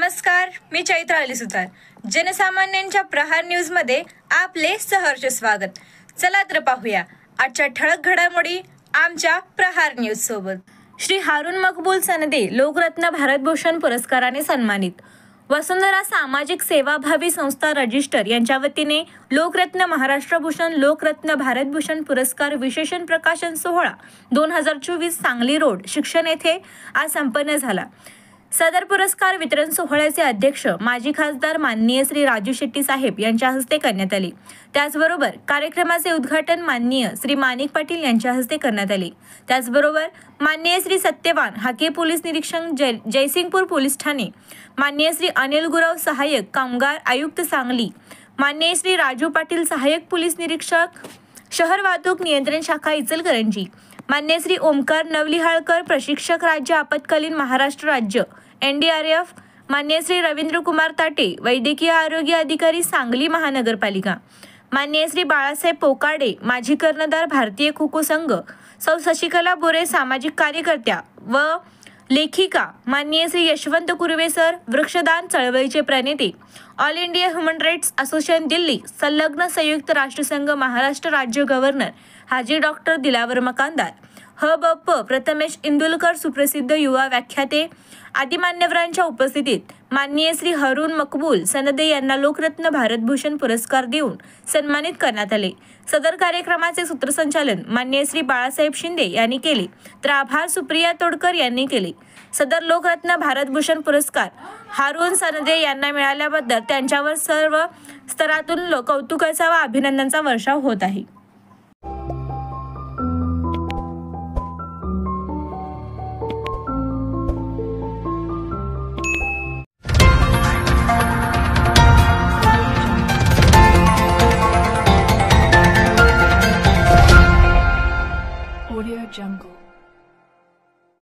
नमस्कार, मी चैत्रा अली सुतार. जनसामान्यांच्या प्रहार न्यूज मध्ये आपले सहर्ष स्वागत. चला तर पाहूया आजच्या ठळक घडामोडी आमच्या प्रहार न्यूज सोबत. श्री हारून मकबूल सनदे लोकरत्न भारतभूषण पुरस्काराने सन्मानित. वसुंधरा सामाजिक सेवाभावी संस्था रजिस्टर यांच्या वतीने लोकरत्न महाराष्ट्रभूषण लोकरत्न भारतभूषण पुरस्कार विशेषण प्रकाशन सोहळा 2024 सांगली रोड शिक्षण येथे आज संपन्न झाला. सदर पुरस्कार वितरण सोहळ्याचे अध्यक्ष माजी खासदार माननीय श्री राजू शेट्टी साहेब यांच्या हस्ते करण्यात आले. त्याचबरोबर कार्यक्रमाचे उद्घाटन माननीय श्री माणिक पाटील यांच्या हस्ते करण्यात आले. त्याचबरोबर माननीय श्री सत्यवान हाके पोलीस निरीक्षक जयसिंगपूर पोलीस ठाणे, माननीय श्री अनिल गुरव सहाय्यक कामगार आयुक्त सांगली, माननीय श्री राजू पाटील सहाय्यक पोलीस निरीक्षक शहर वाहतूक नियंत्रण शाखा इचलकरंजी, मान्य श्री ओमकार नवलिहाळकर प्रशिक्षक राज्य आपत्कालीन महाराष्ट्र राज्य NDRF, मान्य श्री रवींद्र कुमार ताटे वैद्यकीय आरोग्य अधिकारी सांगली महानगरपालिका, मान्य श्री बाळासाहेब पोकाडे माजी कर्णधार भारतीय खो खो संघ, सौ शशिकला बोरे सामाजिक कार्यकर्त्या व लेखिका, माननीय श्री यशवंत कुर्वे सर वृक्षदान चळवळीचे प्रणेते, all India human rights association Delhi संलग्न संयुक्त राष्ट्रसंघ महाराष्ट्र राज्य गव्हर्नर हाजी डॉक्टर दिलावर मकानदार, ह.ब.प. प्रथमेश इंदुलकर सुप्रसिद्ध युवा व्याख्याते आदी मान्यवरांच्या उपस्थितीत माननीय श्री हारून मकबूल सनदे यांना लोकरत्न भारतभूषण पुरस्कार देऊन सन्मानित करण्यात आले. सदर कार्यक्रमाचे सूत्रसंचालन माननीय श्री बाळासाहेब शिंदे यांनी केले, तर आभार सुप्रिया तोडकर यांनी केले. सदर लोकरत्न भारतभूषण पुरस्कार हारून सनदे यांना मिळाल्याबद्दल त्यांच्यावर सर्व स्तरातून कौतुकाचा व अभिनंदनाचा वर्षाव होत आहे. Audio Jungle.